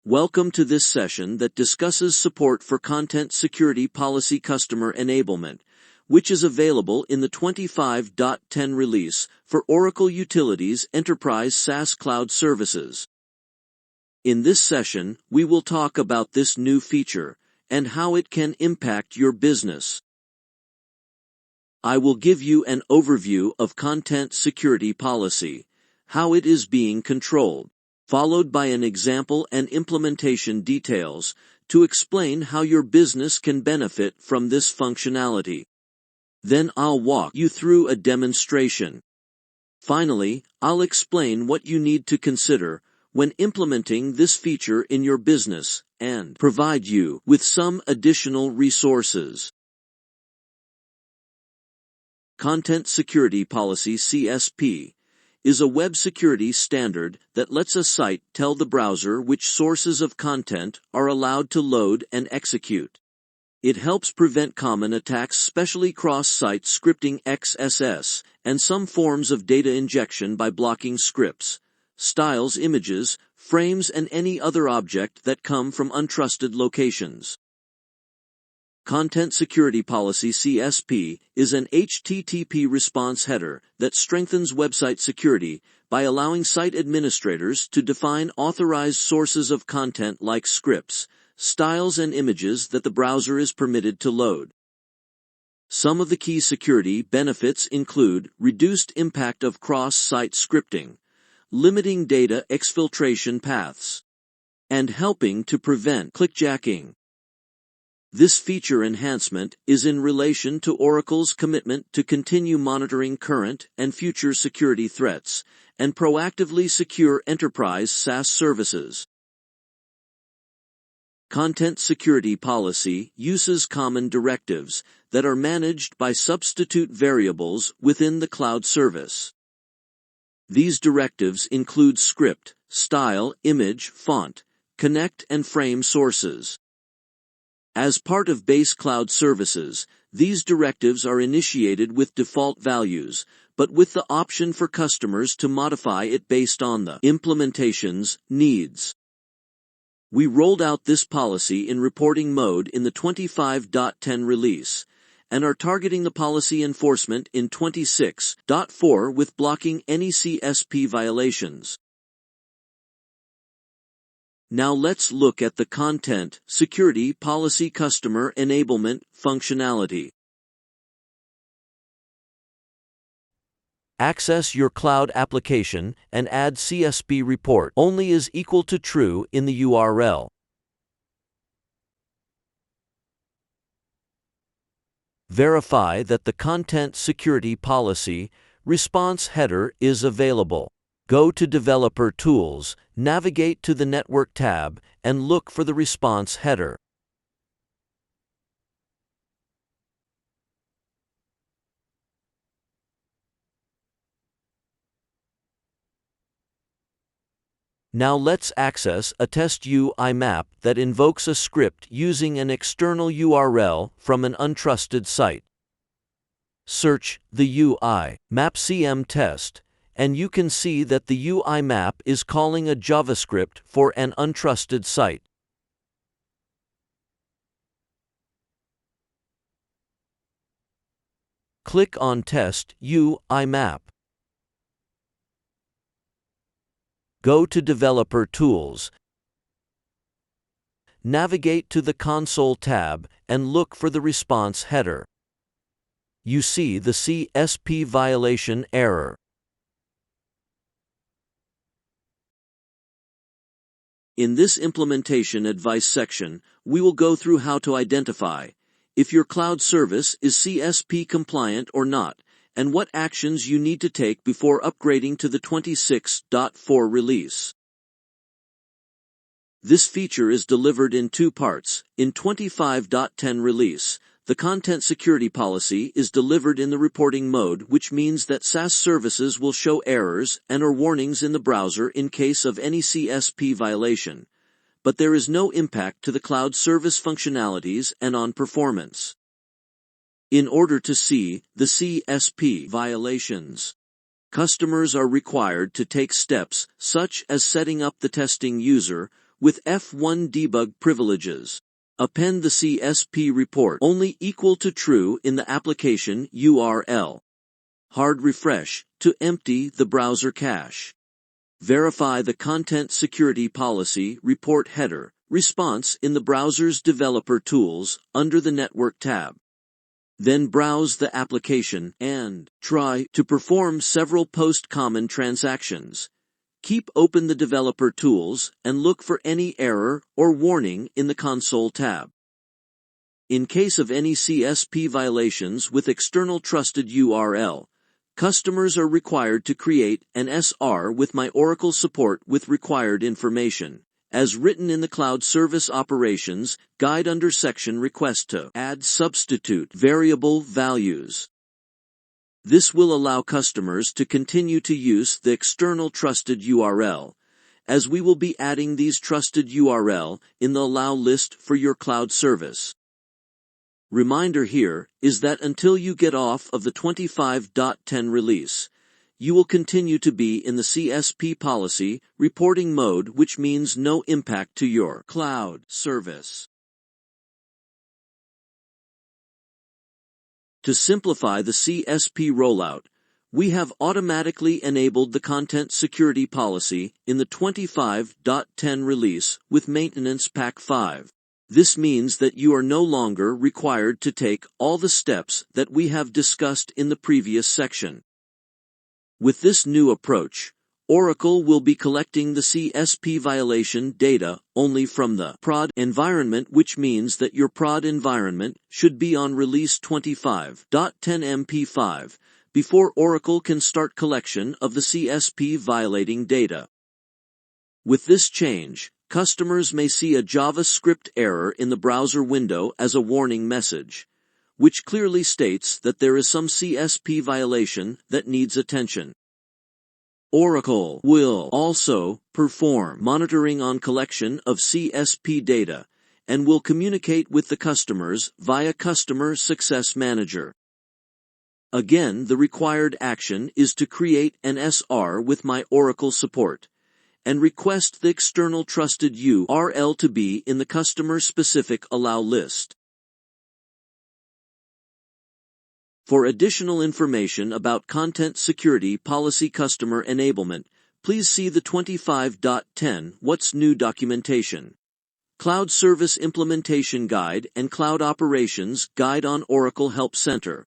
Welcome to this session that discusses support for Content Security Policy Customer Enablement, which is available in the 25.10 release for Oracle Utilities Enterprise SaaS Cloud Services. In this session, we will talk about this new feature and how it can impact your business. I will give you an overview of Content Security Policy, how it is being controlled, followed by an example and implementation details to explain how your business can benefit from this functionality. Then I'll walk you through a demonstration. Finally, I'll explain what you need to consider when implementing this feature in your business and provide you with some additional resources. Content Security Policy (CSP) is a web security standard that lets a site tell the browser which sources of content are allowed to load and execute. It helps prevent common attacks, especially cross-site scripting XSS, and some forms of data injection by blocking scripts, styles, images, frames, and any other object that come from untrusted locations. Content Security Policy (CSP) is an HTTP response header that strengthens website security by allowing site administrators to define authorized sources of content like scripts, styles, and images that the browser is permitted to load. Some of the key security benefits include reduced impact of cross-site scripting, limiting data exfiltration paths, and helping to prevent clickjacking. This feature enhancement is in relation to Oracle's commitment to continue monitoring current and future security threats and proactively secure enterprise SaaS services. Content Security Policy uses common directives that are managed by substitute variables within the cloud service. These directives include script, style, image, font, connect, and frame sources. As part of base cloud services, these directives are initiated with default values, but with the option for customers to modify it based on the implementation's needs. We rolled out this policy in reporting mode in the 25.10 release, and are targeting the policy enforcement in 26.4 with blocking any CSP violations. Now let's look at the Content Security Policy Customer Enablement functionality. Access your cloud application and add CSP report only is equal to true in the URL. Verify that the Content Security Policy response header is available. Go to Developer Tools, navigate to the Network tab, and look for the response header. Now let's access a test UI map that invokes a script using an external URL from an untrusted site. Search the UI map CM test, and you can see that the UI map is calling a JavaScript for an untrusted site. Click on Test UI map. Go to Developer Tools. Navigate to the Console tab and look for the response header. You see the CSP violation error. In this implementation advice section, we will go through how to identify if your cloud service is CSP compliant or not, and what actions you need to take before upgrading to the 26.4 release. This feature is delivered in two parts. In 25.10 release, the Content Security Policy is delivered in the reporting mode, which means that SaaS services will show errors and/or warnings in the browser in case of any CSP violation, but there is no impact to the cloud service functionalities and on performance. In order to see the CSP violations, customers are required to take steps such as setting up the testing user, with F1 debug privileges. Append the CSP report only equal to true in the application URL. Hard refresh to empty the browser cache. Verify the Content Security Policy report header response in the browser's Developer Tools under the Network tab. Then browse the application and try to perform several post-common transactions. Keep open the Developer Tools and look for any error or warning in the Console tab. In case of any CSP violations with external trusted URL, customers are required to create an SR with My Oracle support with required information, as written in the Cloud Service Operations Guide under section Request to add substitute variable values. This will allow customers to continue to use the external trusted URL, as we will be adding these trusted URL in the allow list for your cloud service. Reminder here is that until you get off of the 25.10 release, you will continue to be in the CSP policy reporting mode, which means no impact to your cloud service. To simplify the CSP rollout, we have automatically enabled the Content Security Policy in the 25.10 release with Maintenance Pack 5. This means that you are no longer required to take all the steps that we have discussed in the previous section. With this new approach, Oracle will be collecting the CSP violation data only from the prod environment, which means that your prod environment should be on release 25.10 MP5 before Oracle can start collection of the CSP violating data. With this change, customers may see a JavaScript error in the browser window as a warning message, which clearly states that there is some CSP violation that needs attention. Oracle will also perform monitoring on collection of CSP data and will communicate with the customers via Customer Success Manager. Again, the required action is to create an SR with My Oracle support and request the external trusted URL to be in the customer-specific allow list. For additional information about Content Security Policy Customer Enablement, please see the 25.10 What's New documentation, Cloud Service Implementation Guide and Cloud Operations Guide on Oracle Help Center.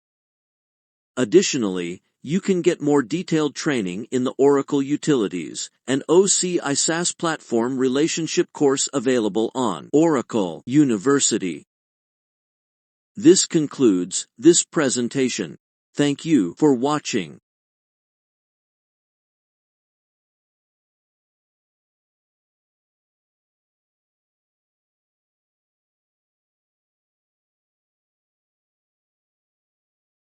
Additionally, you can get more detailed training in the Oracle Utilities and OCI SaaS Platform Relationship course available on Oracle University. This concludes this presentation. Thank you for watching.